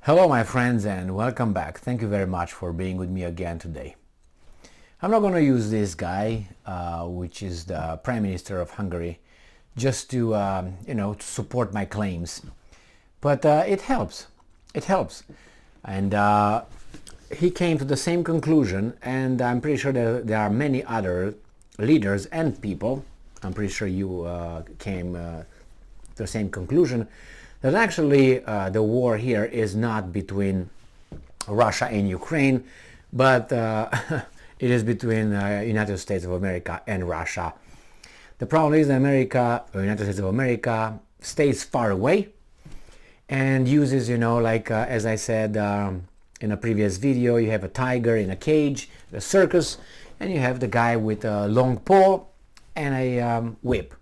Hello my friends and welcome back. Thank you very much for being with me again today. I'm not going to use this guy, which is the Prime Minister of Hungary, just to, to support my claims. But it helps. It helps. And he came to the same conclusion, and I'm pretty sure there are many other leaders and people, I'm pretty sure you came to the same conclusion, that actually the war here is not between Russia and Ukraine, but it is between United States of America and Russia. The problem is that United States of America stays far away and uses, as I said in a previous video, you have a tiger in a cage, a circus, and you have the guy with a long pole and a whip.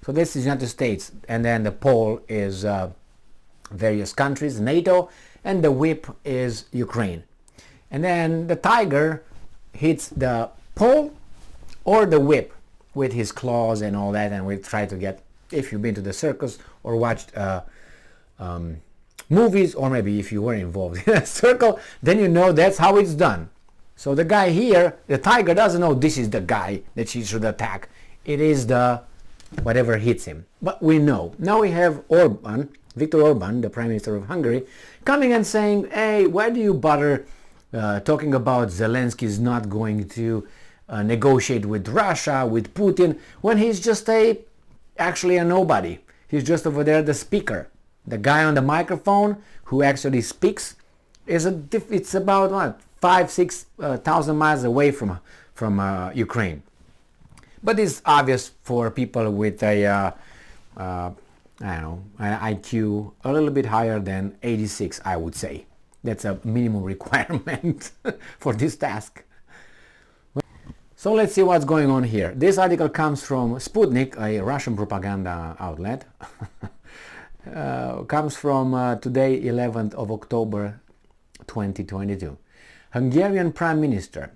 So this is United States, and then the pole is various countries, NATO, and the whip is Ukraine. And then the tiger hits the pole or the whip with his claws and all that, and we try to get, if you've been to the circus or watched movies, or maybe if you were involved in a circle, then you know that's how it's done. So the guy here, the tiger doesn't know this is the guy that she should attack. It is the whatever hits him. But we know. Now we have Viktor Orban, the Prime Minister of Hungary, coming and saying, hey, why do you bother talking about Zelensky's not going to negotiate with Russia, with Putin, when he's just actually a nobody. He's just over there, the speaker. The guy on the microphone who actually speaks it's about what, 5,000-6,000 miles away from Ukraine. But it's obvious for people with an IQ a little bit higher than 86, I would say. That's a minimum requirement for this task. So let's see what's going on here. This article comes from Sputnik, a Russian propaganda outlet. Comes from today, 11th of October 2022. Hungarian Prime Minister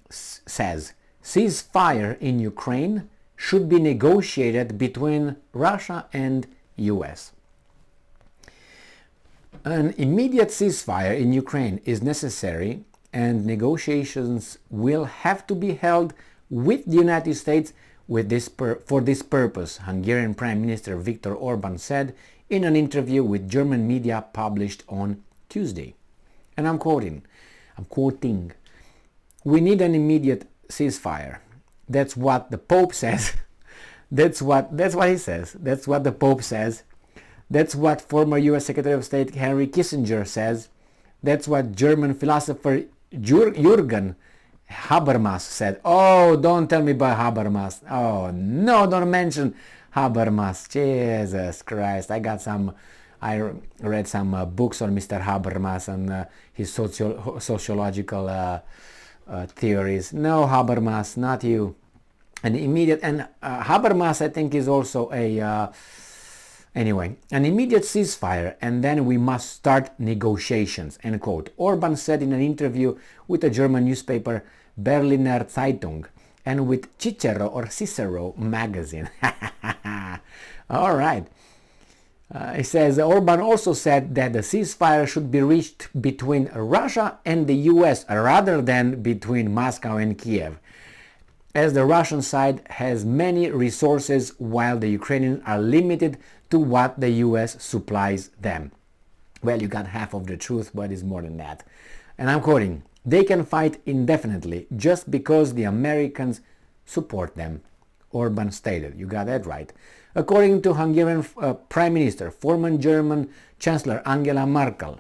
says ceasefire in Ukraine should be negotiated between Russia and US. An immediate ceasefire in Ukraine is necessary, and negotiations will have to be held with the United States for this purpose, Hungarian Prime Minister Viktor Orban said in an interview with German media published on Tuesday. And I'm quoting, "We need an immediate ceasefire." That's what the Pope says. That's what he says. That's what the Pope says. That's what former US Secretary of State Henry Kissinger says. That's what German philosopher Jürgen Habermas said. Oh, don't tell me about Habermas. Oh, no, don't mention Habermas. Jesus Christ. I read some books on Mr. Habermas and his sociological theories. No, Habermas, not you. And Habermas, I think, is also anyway, an immediate ceasefire, and then we must start negotiations, end quote. Orban said in an interview with a German newspaper, Berliner Zeitung, and with Cicero magazine. All right. He says Orban also said that the ceasefire should be reached between Russia and the US rather than between Moscow and Kiev, as the Russian side has many resources while the Ukrainians are limited to what the US supplies them. Well, you got half of the truth, but it's more than that. And I'm quoting, "They can fight indefinitely just because the Americans support them," Orban stated. You got that right. According to Hungarian Prime Minister, former German Chancellor Angela Merkel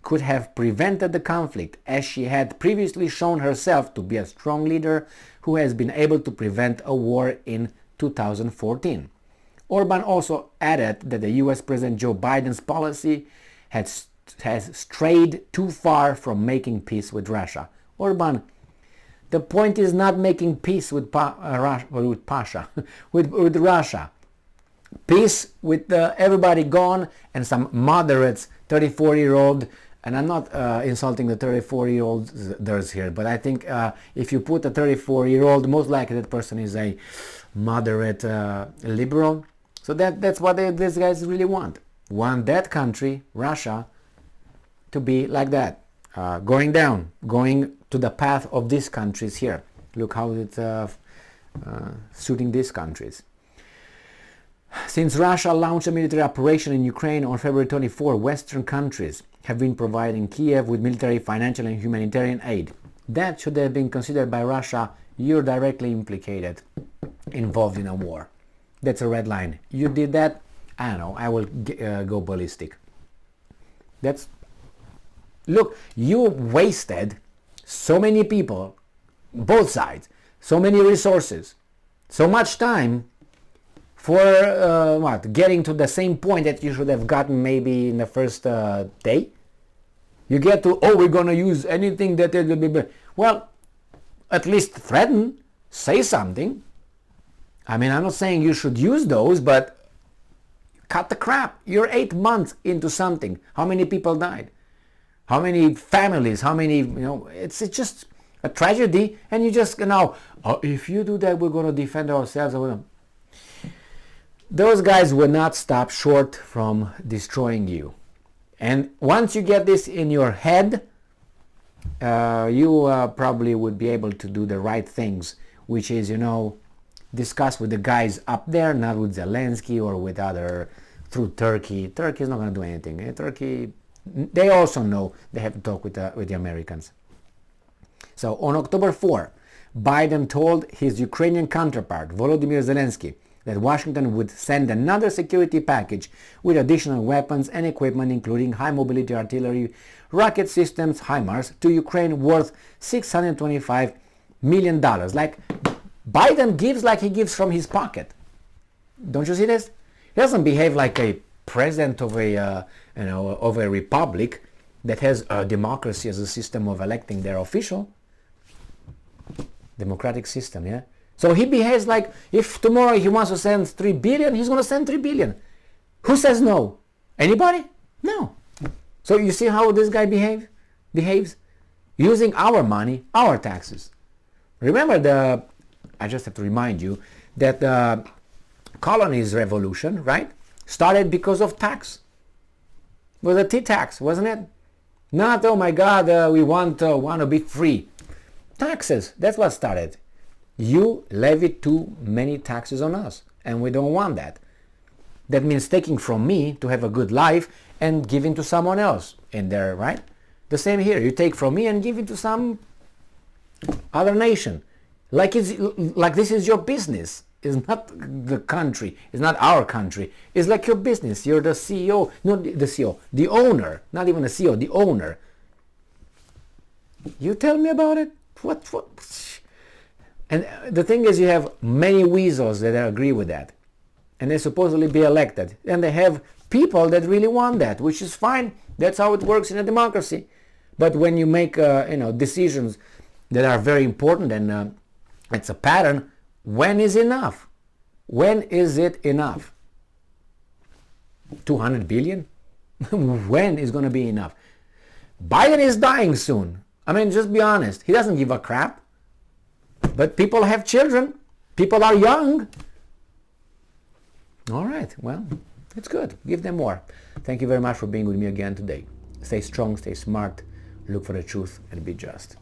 could have prevented the conflict, as she had previously shown herself to be a strong leader who has been able to prevent a war in 2014. Orban also added that the US President Joe Biden's policy has strayed too far from making peace with Russia. Orban, the point is not making peace with Russia. Peace with everybody gone and some moderates, 34-year-old, and I'm not insulting the 34-year-olds here, but I think if you put a 34-year-old, most likely that person is a moderate liberal. So that's what these guys really want. Want that country, Russia, to be like that, going down, going to the path of these countries here. Look how it's suiting these countries. Since Russia launched a military operation in Ukraine on February 24, Western countries have been providing Kiev with military, financial and humanitarian aid. That should have been considered by Russia. You're directly implicated, involved in a war. That's a red line. You did that, I don't know, I will go ballistic. Look, you wasted so many people, both sides, so many resources, so much time for getting to the same point that you should have gotten maybe in the first day. You get to, we're going to use anything that, well, at least threaten, say something. I mean, I'm not saying you should use those, but cut the crap. You're 8 months into something. How many people died? How many families? How many, it's just a tragedy. And you just, if you do that, we're going to defend ourselves. Those guys will not stop short from destroying you. And once you get this in your head, you probably would be able to do the right things, which is, discuss with the guys up there, not with Zelensky or with through Turkey. Turkey is not going to do anything. Turkey, they also know they have to talk with the Americans. So on October 4, Biden told his Ukrainian counterpart, Volodymyr Zelensky, that Washington would send another security package with additional weapons and equipment, including high-mobility artillery, rocket systems, HIMARS, to Ukraine worth $625 million. Like, Biden gives like he gives from his pocket. Don't you see this? He doesn't behave like a president of a republic that has a democracy as a system of electing their official. Democratic system, yeah? So he behaves like if tomorrow he wants to send 3 billion, he's going to send 3 billion. Who says no? Anybody? No. So you see how this guy behaves? Using our money, our taxes. Remember I just have to remind you that the colonies revolution, right, started because of tax. It was a tea tax, wasn't it? Not, oh my God, we want to be free. Taxes, that's what started. You levied too many taxes on us, and we don't want that. That means taking from me to have a good life and giving to someone else in there, right? The same here. You take from me and give it to some other nation. Like this is your business. It's not the country. It's not our country. It's like your business. You're the CEO. No, the CEO. The owner. Not even the CEO. The owner. You tell me about it? What? And the thing is, you have many weasels that agree with that. And they supposedly be elected. And they have people that really want that, which is fine. That's how it works in a democracy. But when you make decisions that are very important, and it's a pattern, when is enough? When is it enough? 200 billion? When is going to be enough? Biden is dying soon. I mean, just be honest. He doesn't give a crap. But people have children. People are young. All right. Well, it's good. Give them more. Thank you very much for being with me again today. Stay strong, stay smart, look for the truth, and be just.